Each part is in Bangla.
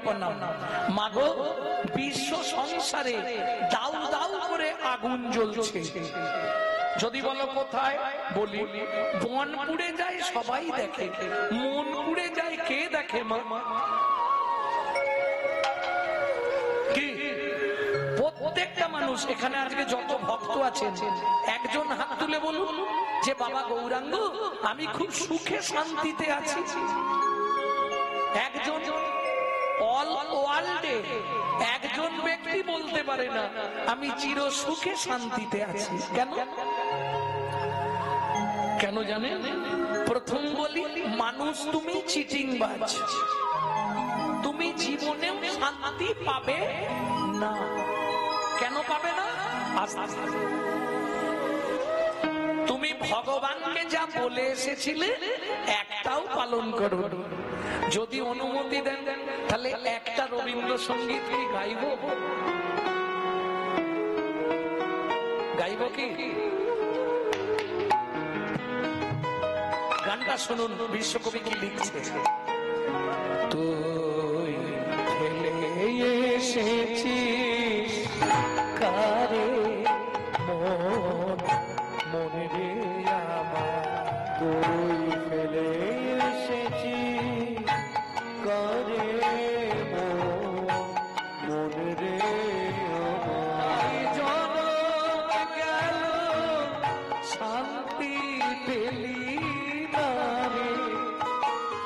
প্রণাম। মাগো, বিশ্ব সংসারে দাউ দাউ করে আগুন জ্বলছে, যদি বলো কোথায়, বলি বন পুড়ে যায় সবাই দেখে, মন পুড়ে যায় কে দেখে? মা কি প্রত্যেকটা মানুষ এখানে আজকে যত ভক্ত আছেন, একজন হাত তুলে বলুন যে বাবা গৌরাঙ্গ আমি খুব সুখে শান্তিতে আছি। একজন অল ওয়ার্ল্ডে একজন ব্যক্তি বলতে পারে না আমি চির সুখে শান্তিতে আছি। কেন? কেন জানেন? প্রথম বলি, মানুষ তুমি চিটিংবাজ, তুমি জীবনেও শান্তি পাবে না। কেন পাবে না? তুমি ভগবানকে যা বলে এসেছিলে একটাও পালন করো। যদি অনুমতি দেন তাহলে একটা রবীন্দ্রসঙ্গীত কি গাইব? গাইব কি? গানটা শুনুন, বিশ্বকবি কি লিখছে। তুই ফেলে এসেছিস কারে মন, মনে রে আমার, তুই ফেলে এসেছিস কারে মন, মনে রে আমার, জনম গেল শান্তি পেলি না রে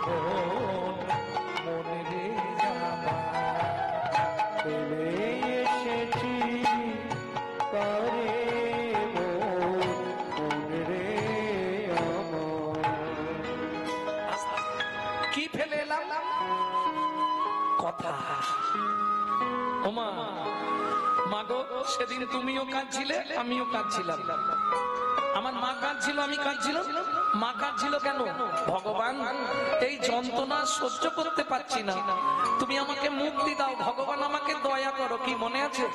মন, মনে রে আমার, ফেলে এসেছিস কারে মন, মনে রে আমার। কি ফেলে এলাম? কথা। ওমা মাগো, সেদিন তুমিও কাঁদছিলে আমিও কাঁদছিলাম, আমার মা কাঁদছিল আমি কাঁদছিলাম। মা কাঁদছিল কেন? ভগবান এই যন্ত্রণা সহ্য করতে পারছি না, তুমি আমাকে মুক্তি দাও, ভগবান আমাকে দয়া করো। কি মনে আছে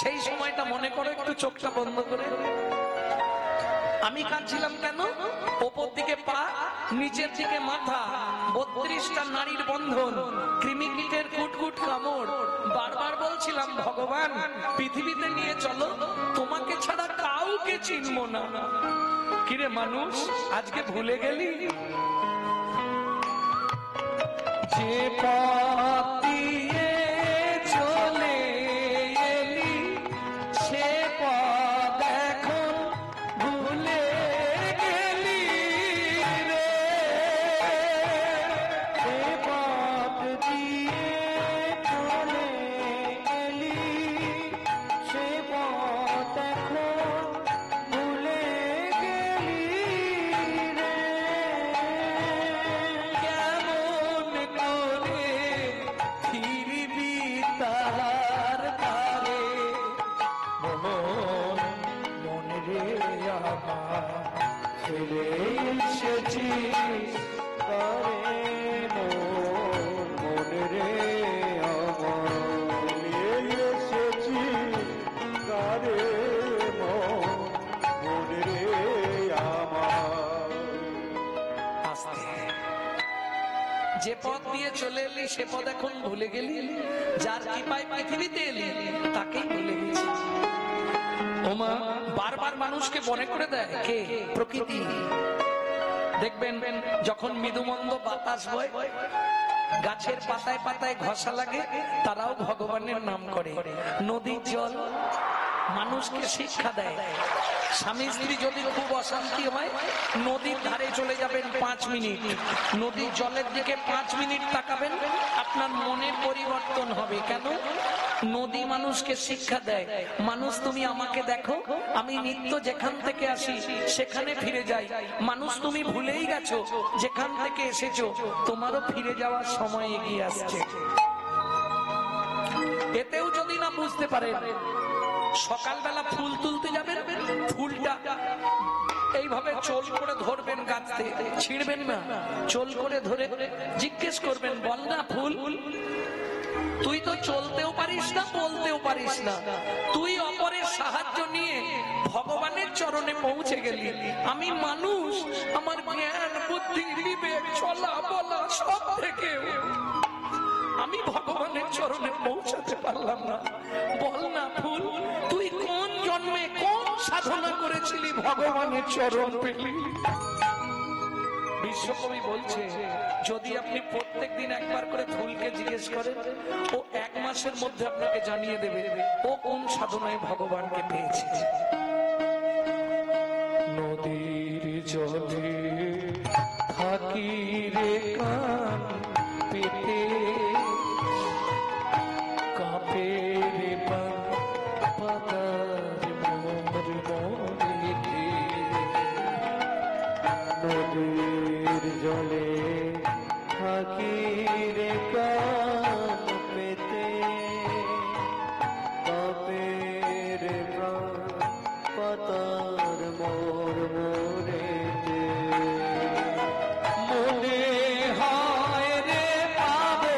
সেই সময়টা? মনে করো একটু চোখটা বন্ধ করে। আমি কাঁদছিলাম কেন? ওপর দিকে পা, নিচের দিকে মাথা, 32টা নারীর বন্ধন, কৃমিকীটের কুটকুট কামড়। বারবার বলছিলাম ভগবান পৃথিবীতে নিয়ে চলো, তোমাকে ছাড়া কাউকে চিনবো না। কিরে মানুষ, আজকে ভুলে গেলি যে পথ দিয়ে চলে এলি, সে পথ এখন ভুলে গেলি রে। সে পথ দিয়ে চলে এলি, সে পথ এখন ভুলে গেলি রে। কেমন করে ফিরবি তার ধারে মন, মনে রে আমার, ছেড়ে এসেছিস কারে মন, মনে রে আমার, এসেছিস কারে মন, মনে রে আমার। যে পথ দিয়ে চলে এলি সে পথ এখন ভুলে গেলি, যার কৃপায় পৃথিবীতে এলি তাকেই ভুলে গেছি। ওমা বারবার মানুষকে মনে করে দেয় কে? প্রকৃতি। দেখবেন যখন মৃদুমন্দ বাতাস বয়, গাছের পাতায় পাতায় ঘষা লাগে, তারাও ভগবানের নাম করে। নদীর জল মানুষকে শিক্ষা দেয়। স্বামী স্ত্রী যদি খুব অশান্তি হয়, নদীর ধারে চলে যাবেন 5 মিনিট, নদীর জলের দিকে 5 মিনিট তাকাবেন, আপনার মনের পরিবর্তন হবে। কেন? নদী মানুষকে শিক্ষা দেয়, মানুষ তুমি আমাকে দেখো, আমি নিত্য যেখান থেকে আসি সেখানে ফিরে যাই। মানুষ তুমি ভুলেই গেছো যেখান থেকে এসেছো, তোমারও ফিরে যাওয়ার সময় এগিয়ে আসছে। এতেও যদি না বুঝতে পারে, সকালবেলা ফুল তুলতে যাবেন, ফুলটা এইভাবে চোল করে ধরবেন, গাছ থেকে ছিঁড়বেন না, চোল করে ধরে জিজ্ঞেস করবেন, বল না ফুল, তুই তো চলতেও পারিস না, বলতেও পারিস না, তুই অপরের সাহায্য নিয়ে ভগবানের চরণে পৌঁছে গেলি। আমি মানুষ, আমার জ্ঞান বুদ্ধি বিবেক চলা বলা সব থেকে পৌঁছাতে পারলাম না। বল না ফুল, তুই কোন জন্মে কোন সাধনা করেছিলি ভগবানের চরণ পেলি? বিশ্বকবি বলছে, যদি আপনি প্রত্যেকদিন একবার করে ফুলকে জিজ্ঞেস করেন, ও 1 মাসের মধ্যে আপনাকে জানিয়ে দেবে ও কোন সাধনায় ভগবানকে পেয়েছে। নদীর জলে থাকি রে কান পেতে, কাঁপে রে পাতার মোর মনেতে। নদীর জলে থাকি রে কান পেতে, কাঁপে রে পাতার মোর মনেতে। মনে হয় রে পাবো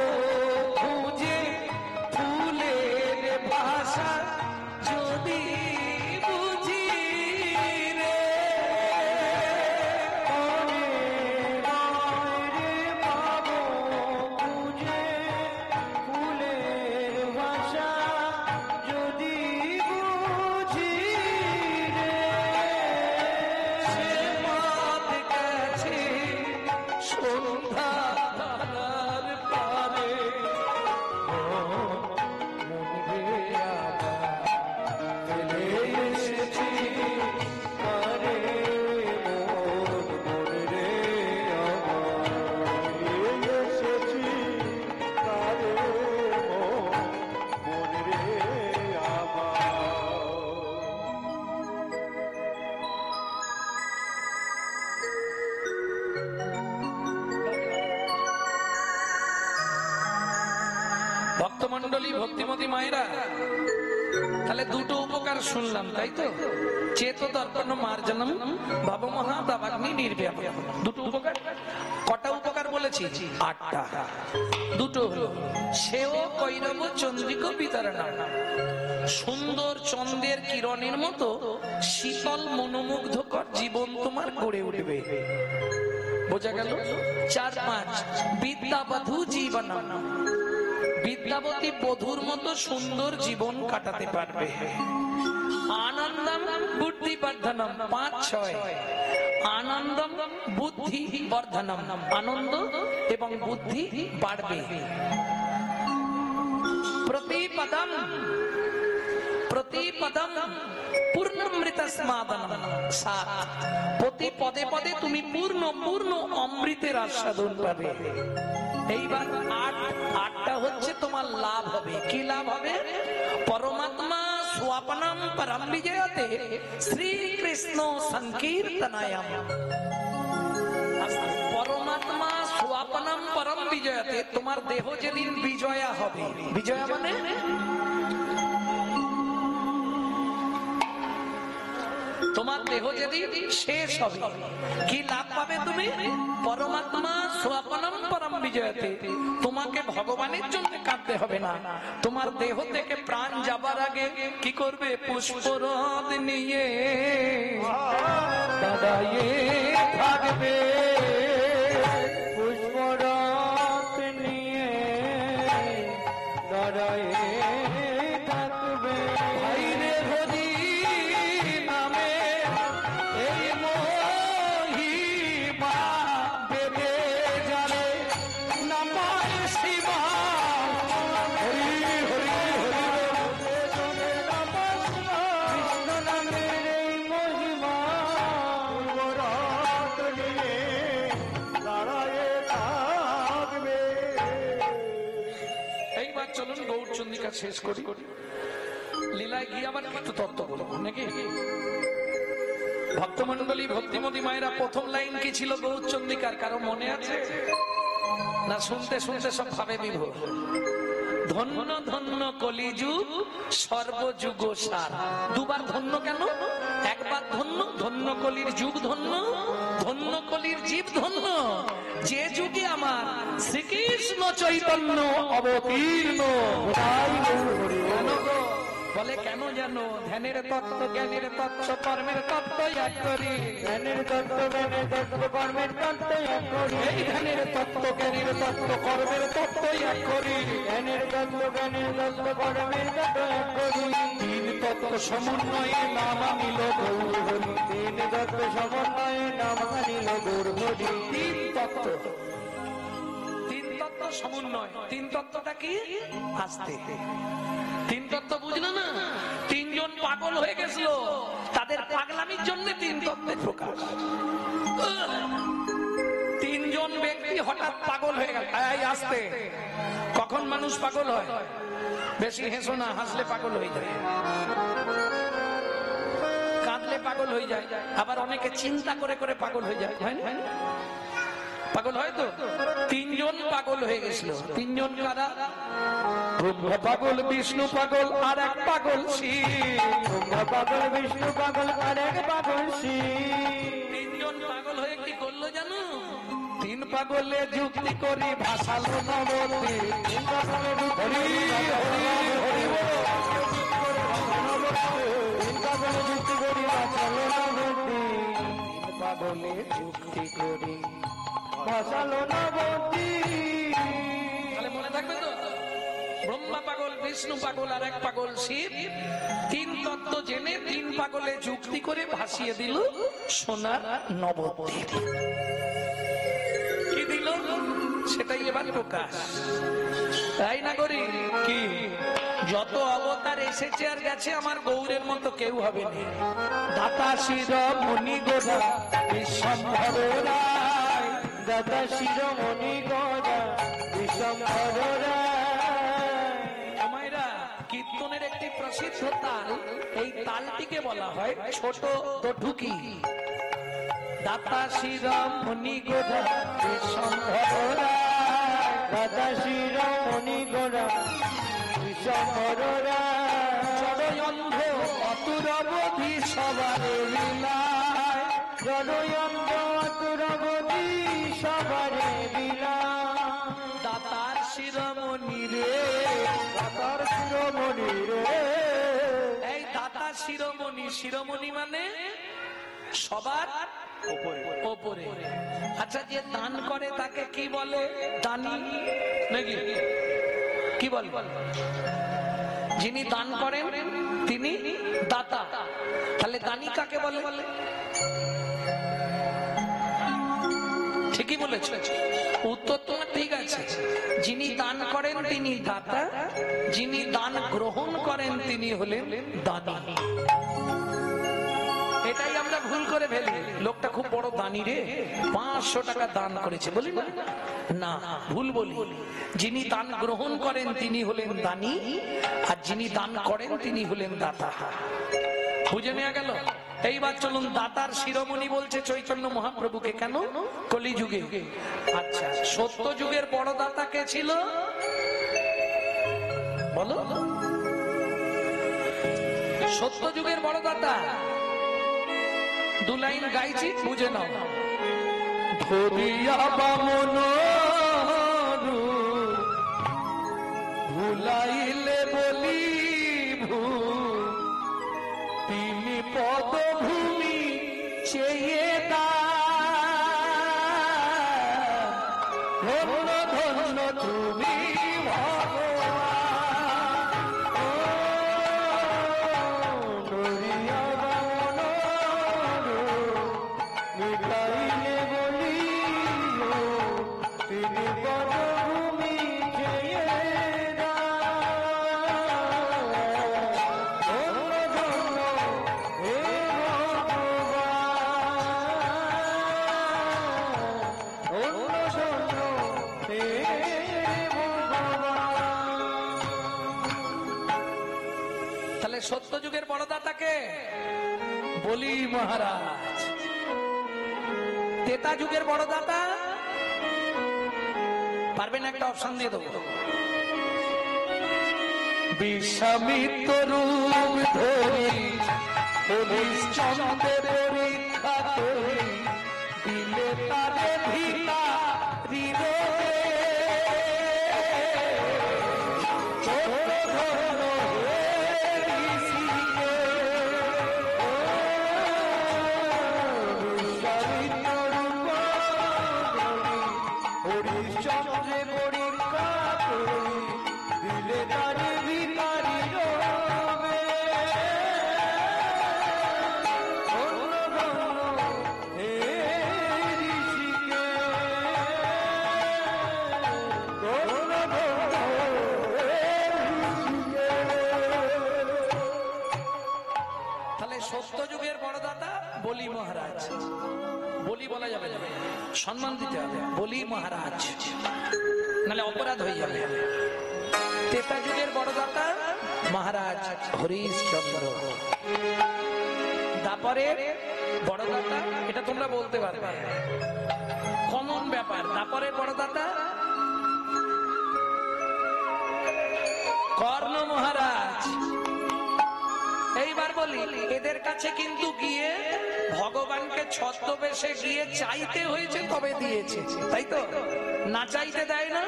খুঁজে ফুলের ভাষা, যদি বুঝি রে। পাবো খুঁজে ফুলের ভাষা, যদি বুঝি রে। সে পথ গেছে সন্ধ্যা ধারার পারে, মনে আবার ফেলে এসেছি আরে মোর মনে রে আমার, এসেছি তারে মোর মনে রে আমার। ভক্তমন্ডলী, ভক্তিমতী মায়েরা, তাহলে দুটো উপকার শুনলাম, তাই তো? চেত দর্পণ মার্জনম ভাবমহা দাবাগ্নি নির্ব্যাপক, দুটো উপকার। কটা উপকার বলেছি? 8টা। দুটো হলো সেও কৈরব চন্দ্রিক বিতরণ, সুন্দর চন্দ্রের কিরণের মতো শীতল মনোমুগ্ধকর জীবন তোমার গড়ে উঠবে। বোঝা গেল? 4-5 বিদ্যাবধূ জীবন, বিদ্যাবতী বধূর মতো সুন্দর জীবন কাটাতে পারবে। আনন্দম বুদ্ধি বর্ধনম, 5-6 আনন্দম বুদ্ধি বর্ধনম, আনন্দ এবং বুদ্ধি বাড়বে। প্রতিপদম প্রতিপদম পূর্ণমৃত স্মাদনম, 7 প্রতি পদে পদে তুমি পূর্ণ পূর্ণ অমৃতের আস্বাদন পাবে। এইবার 8টা হচ্ছে তোমার লাভ হবে। কি লাভ হবে? পরমাত্মা স্বাপনম পরম বিজয়তে শ্রীকৃষ্ণ সংকীর্তনায়াম। পরমাত্মা স্বাপনম পরম বিজয়তে, তোমার দেহ যেদিন বিজয়া হবে, বিজয়া মানে তোমার দেহ যেদিন শেষ হবে, কি লাভ পাবে তুমি? পরমাত্মা স্বাপনম পরম বিজয়তে, তোমাকে ভগবানের জন্য কাঁদতে হবে না। তোমার দেহ থেকে প্রাণ যাবার আগে কি করবে? পুষ্পরথ নিয়ে দাঁড়িয়ে থাকবে, পুষ্পরথ নিয়ে দাঁড়ায়ে থাকবে। ভাইরে হরি নামে এই মহিমা বেদে জানে, নমঃ শিবায়, হরি হরি হরি। কৃষ্ণ নামের এই মহিমা পুষ্পরথ নিয়ে দাঁড়ায়ে থাকবে। এইবার চলুন গৌর চন্দ্রিকা শেষ করি, লীলায় গিয়ে আবার একটু তত্ত্ব বলবো নাকি? ভক্তমন্ডলী, ভক্তিমতী মায়েরা, প্রথম লাইন কি ছিল গৌর চন্দ্রিকার? কারো মনে আছে না? শুনতে শুনতে সব ভাবে বিভোর। ধন্য ধন্য কলিযুগ সর্বযুগ সার। দুবার ধন্য কেন? একবার ধন্য, ধন্য কলির যুগ ধন্য, ধন্য কলির জীব ধন্য, যে যুগে আমার শ্রীকৃষ্ণ চৈতন্য অবতীর্ণ। কেন গো? বলে কেন জানো? ধ্যানের তত্ত্ব, জ্ঞানের তত্ত্ব, কর্মের তত্ত্ব এক করি। জ্ঞানের তত্ত্ব, জ্ঞানের তত্ত্ব, কর্মের তত্ত্ব এক করি। এই ধ্যানের তত্ত্ব, জ্ঞানের তত্ত্ব, কর্মের তত্ত্ব এক করি। জ্ঞানের তত্ত্ব, জ্ঞানের তত্ত্ব, কর্মের তত্ত্ব এক করি। তিন তত্ত্ব সমন্বয়ে নাম আনিল গৌর হরি। তিন তত্ত্ব সমন্বয়ে নাম আনিল গৌর হরি। তিন তত্ত্ব, তিন তত্ত্ব সমন্বয়। তিন তত্ত্বটা কি? আস্তে তিন তত্ত্ব বুঝলো না? তিনজন পাগল হয়ে গেছিল, তাদের পাগলামির জন্য তিন তত্ত্বের প্রকাশ। তিনজন ব্যক্তি হঠাৎ পাগল হয়ে গেল। এই আস্তে, কখন মানুষ পাগল হয়? বেশি হেসো না, হাসলে পাগল হয়ে যায়, কাঁদলে পাগল হয়ে যায়, আবার অনেকে চিন্তা করে করে পাগল হয়ে যায়, হয় না? পাগল হয় তো। তিনজন পাগল হয়ে গেছিল। তিনজন কারা? ব্রহ্ম পাগল, বিষ্ণু পাগল, আর এক পাগল শিব। ব্রহ্মা পাগল, বিষ্ণু পাগল, আর এক পাগল শিব। তিনজন পাগল হয়ে কি করলো জানো? তিন পাগলে যুক্তি করি ভাসালো নবদ্বীপ। তিন পাগলে হরি হরি হরি বল। তিন পাগলে যুক্তি করি বাঁচালো নবদ্বীপ। তিন পাগলে যুক্তি করি। বাঁচালো নবদ্বীপ। তাহলে মনে থাকবে তো? ব্রহ্মা পাগল, বিষ্ণু পাগল, আর এক পাগল শিব। তিন তত্ত্ব জেনে তিন পাগলে যুক্তি করে ভাসিয়ে দিল সোনার নবদ্বীপ। কি দিল? সেটাই এবার প্রকাশ। তাই না করি কি? যত অবতার এসেছে আর গেছে, আমার গৌরের মতো কেউ হবে না। দাতা শির মুনি গোরা বিশ্বম্ভর রায়। দাদা শিরোমণি গদা বিশ্বম্ভর রায়। আমায়রা কীর্তনের একটি প্রসিদ্ধ তাল, এই তালটিকে বলা হয় ছোট দঠুকি। দাতা শিরম মুনি গোরা বিশ্বম্ভর রায়। দাদা শিরোমণি গদা বিশ্বম্ভর রায়। জড়য়ন্ধ অতুরবধি সবার বিলায়। জড়য়ন্ত্র অতুরবধি সবারে বিলায়। দাতার শিরোমণি রে, দাতার শিরোমণি রে। এই দাতা শিরোমণি, শিরোমণি মানে সবার ওপরে। আচ্ছা, যে দান করে তাকে কি বলে? দানি নাকি কি বলে? যিনি দান করেন তিনি দাতা। তাহলে দানি কাকে বলে? ঠিকই বলেছ, উত্তর তোমার ঠিক আছে। যিনি দান করেন তিনি দাতা, যিনি দান গ্রহণ করেন তিনি হলেন দানি। এটাই আমরা ভুল করে ফেলি। লোকটা খুব বড় দানি রে, 500 টাকা দান করেছে, বলি না? না, ভুল বলি। যিনি দান গ্রহণ করেন তিনি হলেন দানি, আর যিনি দান করেন তিনি হলেন দাতা। বুঝে নেওয়া গেল? এইবার চলুন, দাতার শিরোমণি বলছে চৈতন্য মহাপ্রভুকে। কেন? কলিযুগে। আচ্ছা, সত্য যুগের বড় দাতা কে ছিল বলো? সত্য যুগের বড় দাতা, দু লাইন গাইছি, বুঝে নাও। ধরিয়া বামন ভুলাইলে বলি ভূ, তিনি পদভূমি চেয়ে ধন্য ধন্য তুমি সত্য যুগের বড় দাতাকে বলি মহারাজ। তেতা যুগের বড় দাতা পারবেন? একটা অপশন দিয়ে দেবো। বিশ্বামিত্র রূপ ধরি হরিশ্চন্দ্রে পরীক্ষা করি, দিলে তারে ভিতা হৃদয়ে বলি বলা যাবে না, সম্মান দিতে হবে, বলি মহারাজ, নাহলে অপরাধ হয়ে যাবে। ত্রেতা যুগের বড়দাতা মহারাজ হরিশ্চন্দ্র, দাপরের বড়দাতা, এটা তোমরা বলতে পারবে, কমন ব্যাপার। দাপরের বড়দাতা কর্ণ মহারাজ। এইবার বলি, এদের কাছে কিন্তু গিয়ে ভগবানকে ছদ্মবেশে গিয়ে চাইতে হয়েছে, তবে দিয়েছে, তাই তো? না চাইতে দেয় না।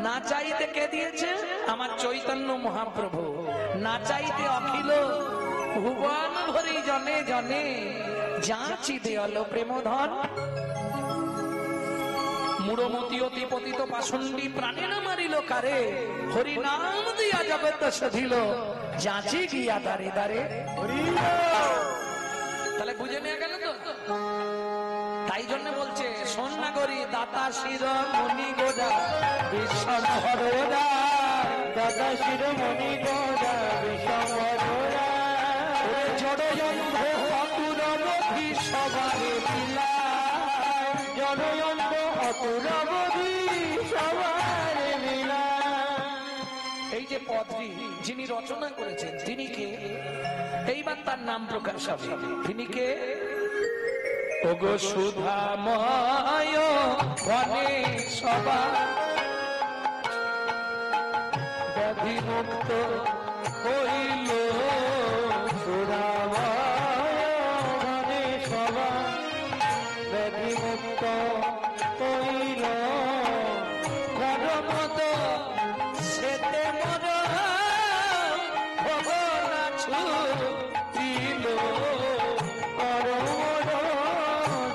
না চাইতে কে দিয়েছে? আমার চৈতন্য মহাপ্রভু। না চাইতে অখিল ভুবন ভরি জনে জনে যাচি দেয়াল প্রেমধন। মূঢ়মতি অতি পতিত পাষণ্ডী প্রাণে না মারিল কারে, হরি নাম দিয়া জগৎ সাধিল যাচি গিয়া দারে দারে। তাহলে বুঝে নিয়ে গেল তো? তাই জন্য বলছে, শোন না করি দাতা শির মণি গোদা বিষম হরোদা, দাদা শিরোমণি গোদা বিষম হরোদা, জড়যন্ত্র অতুরবধি সবারে বিলায়, জড়যন্ত্র অতুরবধি সবারে বিলায়। এই যে পদটি যিনি রচনা করেছেন তিনি কে? এইবার তার নাম প্রকাশ হবে। তিনি কে? ওগো সুধাময় বনে সবা ব্যাধি মুক্ত হইল, সুধাময় সবা ব্যাধি মুক্ত হইল, গরমত সেতে মর ভগনা ছুটিল, করমোর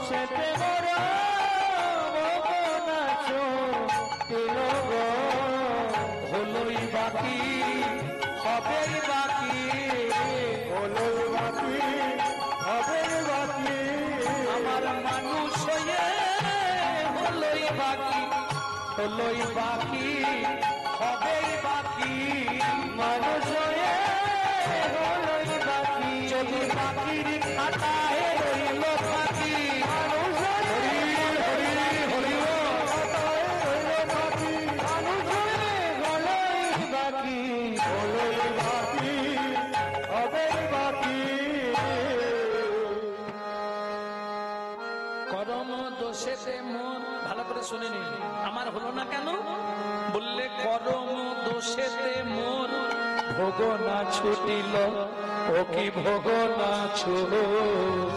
সেতে মোর ভগনা ছুটিল গো। হলোই বাকি হবেই বাকি, হলোই বাকি হবেই বাকি, আমার মানুষ হয়ে হলোই বাকি, হলোই বাকি হবেই বাকি, মানুষ হয়ে হলোই বাকি, যদি বাকির খাতায় রইল বাকি, মানুষ হয়ে হলোই বাকি, মানুষ হয়ে হলোই বাকি, হলোই বাকি হবেই বাকি। করম দোষেতে মন, ভালো করে শুনে নিন, আমার হলো না কেন? বললে করম দোষেতে মন ভোগ না ছুটিল, ও কি ভোগ না ছুটিল।